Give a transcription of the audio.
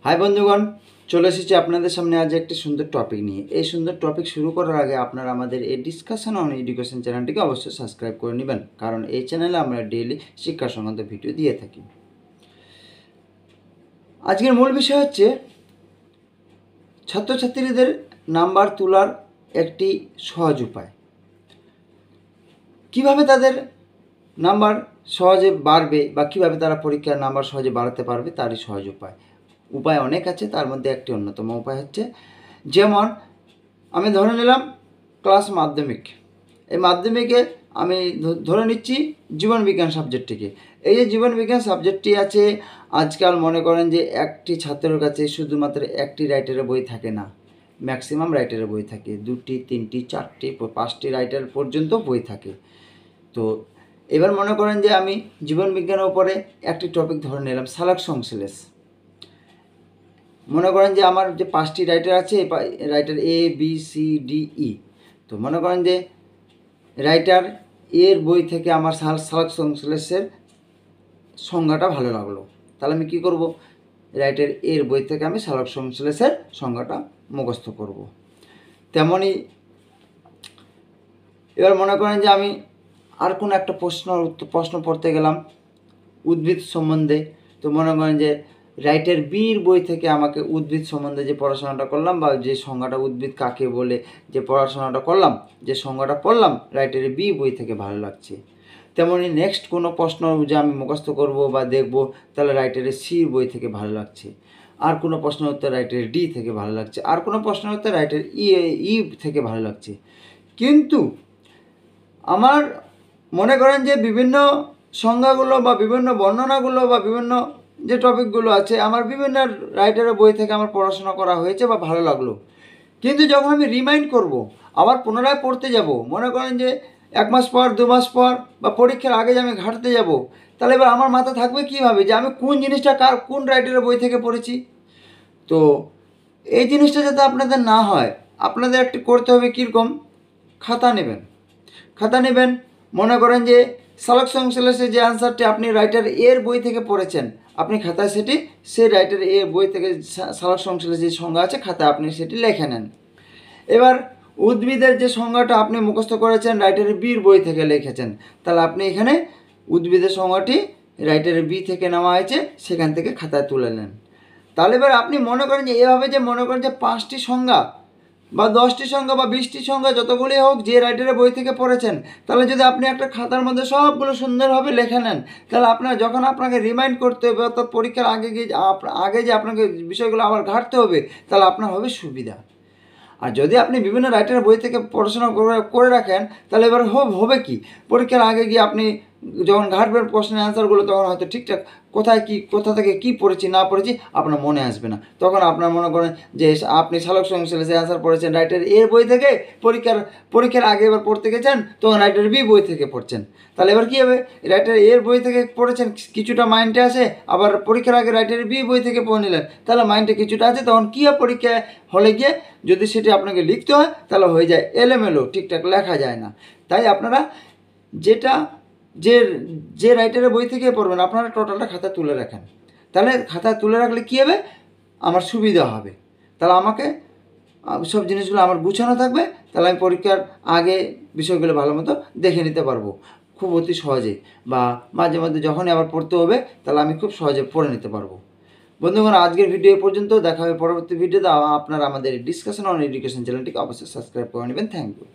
High বন্ধুগণ, চলে এসেছি আপনাদের সামনে আজ একটি সুন্দর টপিক নিয়ে। এই সুন্দর টপিক শুরু করার আগে আপনারা আমাদের এই ডিসকাশন অন এডুকেশন চ্যানেলটিকে অবশ্যই সাবস্ক্রাইব করে নেবেন, কারণ এই চ্যানেলে আমরা ডেইলি শিক্ষা সংক্রান্ত ভিডিও দিয়ে থাকি। আজকের মূল বিষয় হচ্ছে ছাত্রছাত্রীদের নাম্বার তোলার একটি সহজ উপায়। কিভাবে তাদের নাম্বার সহজে বাড়বে বা কীভাবে তারা পরীক্ষার নাম্বার সহজে বাড়াতে পারবে তারই সহজ উপায় অনেক আছে। তার মধ্যে একটি অন্যতম উপায় হচ্ছে, যেমন আমি ধরে নিলাম ক্লাস মাধ্যমিক, এই মাধ্যমিকে আমি ধরে নিচ্ছি জীবনবিজ্ঞান সাবজেক্টটিকে। এই যে জীবনবিজ্ঞান সাবজেক্টটি আছে, আজকাল মনে করেন যে একটি ছাত্রের কাছে শুধুমাত্র একটি রাইটারের বই থাকে না, ম্যাক্সিমাম রাইটারের বই থাকে 2টি 3টি 4টি 5টি রাইটার পর্যন্ত বই থাকে। তো এবার মনে করেন যে আমি জীবনবিজ্ঞানের উপরে একটি টপিক ধরে নিলাম সালাক সংশ্লেষ। মনে করেন যে আমার যে 5টি রাইটার আছে, writer A B C D E. তো মনে করেন যে রাইটার এর বই থেকে আমার সালাক সংশ্লেষের সংজ্ঞাটা ভালো লাগলো, তাহলে আমি কি করব, রাইটার এর বই থেকে আমি সালাক সংশ্লেষের সংজ্ঞাটা মুখস্থ করব। তেমনই এবার মনে করেন যে আমি আর কোনো একটা প্রশ্ন পড়তে গেলাম উদ্ভিদ সম্বন্ধে। তো মনে করেন যে রাইটার বির বই থেকে আমাকে উদ্ভিদ সম্বন্ধে যে পড়াশোনাটা করলাম বা যে সংজ্ঞাটা উদ্ভিদ কাকে বলে যে পড়াশোনাটা করলাম, যে সংজ্ঞাটা পড়লাম রাইটার বি বই থেকে ভালো লাগছে। তেমনি নেক্সট কোনো প্রশ্ন যে আমি মুখস্থ করব বা দেখব, তাহলে রাইটারের সির বই থেকে ভালো লাগছে। আর কোনো প্রশ্ন উত্তর রাইটার ডি থেকে ভালো লাগছে, আর কোনো প্রশ্ন উত্তর রাইটার ই থেকে ভালো লাগছে। কিন্তু আমার মনে করেন যে বিভিন্ন সংজ্ঞাগুলো বা বিভিন্ন বর্ণনাগুলো বা বিভিন্ন যে টপিকগুলো আছে আমার বিভিন্ন রাইটারের বই থেকে আমার পড়াশোনা করা হয়েছে বা ভালো লাগলো, কিন্তু যখন আমি রিমাইন্ড করব, আবার পুনরায় পড়তে যাব, মনে করেন যে 1 মাস পর 2 মাস পর বা পরীক্ষার আগে যে আমি ঘাঁটতে যাব, তাহলে এবার আমার মাথা থাকবে কীভাবে যে আমি কোন জিনিসটা কোন রাইটারের বই থেকে পড়েছি। তো এই জিনিসটা যাতে আপনাদের না হয়, আপনাদের একটু করতে হবে কীরকম, খাতা নেবেন। মনে করেন যে সালাক সংশ্লেষের যে আনসারটি আপনি রাইটার এর বই থেকে পড়েছেন, আপনি খাতায় সেই রাইটার এর বই থেকে সালাক সংশ্লেষের যে সংজ্ঞা আছে খাতায় আপনি সেটি লিখে নেন। এবার উদ্ভিদের যে সংজ্ঞাটা আপনি মুখস্থ করেছেন রাইটারের বির বই থেকে লিখেছেন, তাহলে আপনি এখানে উদ্ভিদের সংজ্ঞাটি রাইটারের বি থেকে নেওয়া হয়েছে সেখান থেকে খাতায় তুলে নেন। তাহলে এবার আপনি মনে করেন যে এভাবে যে মনে করেন যে 5টি সংজ্ঞা বা 10টি সংখ্যা বা 20টি সংখ্যা যতগুলি হোক যে রাইটারের বই থেকে পড়েছেন, তাহলে যদি আপনি একটা খাতার মধ্যে সবগুলো সুন্দরভাবে লেখে নেন, তাহলে আপনার যখন আপনাকে রিমাইন্ড করতে হবে অর্থাৎ পরীক্ষার আগে যে আপনাকে বিষয়গুলো আবার ঘাঁটতে হবে, তাহলে আপনার হবে সুবিধা। আর যদি আপনি বিভিন্ন রাইটারের বই থেকে পড়াশোনা করে রাখেন, তাহলে এবার হবে কি, পরীক্ষার আগে গিয়ে আপনি যখন ঘাঁটবেন প্রশ্নের অ্যান্সারগুলো, তখন হয়তো ঠিকঠাক কোথা থেকে কী পড়েছি না পড়েছি আপনার মনে আসবে না। তখন আপনার মনে করেন যে আপনি সালোক সংশ্লেষে অ্যান্সার পড়েছেন রাইটার এর বই থেকে, পরীক্ষার আগে এবার পড়তে গেছেন তখন রাইটার বি বই থেকে পড়ছেন, তাহলে এবার কী হবে, রাইটার এর বই থেকে পড়েছেন কিছুটা মাইন্ডে আছে, আবার পরীক্ষার আগে রাইটার বি বই থেকে পড়ে নিলেন, তাহলে মাইন্ডে কিছুটা আছে, তখন কী হয় পরীক্ষা হলে গিয়ে যদি সেটি আপনাকে লিখতে হয় তাহলে হয়ে যায় এলোমেলো, ঠিকঠাক লেখা যায় না। তাই আপনারা যে রাইটারের বই থেকে পড়বেন আপনারা টোটালটা খাতায় তুলে রাখেন, তাহলে খাতায় তুলে রাখলে কী হবে, আমার সুবিধা হবে। তাহলে আমাকে সব জিনিসগুলো আমার গুছানো থাকবে, তাহলে আমি পরীক্ষার আগে বিষয়গুলো ভালো মতো দেখে নিতে পারবো খুব অতি সহজে, বা মাঝে মধ্যে যখনই আবার পড়তে হবে তাহলে আমি খুব সহজে পড়ে নিতে পারবো। বন্ধুগণ, আজকের ভিডিও পর্যন্ত, দেখা হবে পরবর্তী ভিডিওতে। আপনারা আমাদের ডিসকাশন অন এডুকেশন চ্যানেলটিকে অবশ্যই সাবস্ক্রাইব করে নেবেন। Thank you.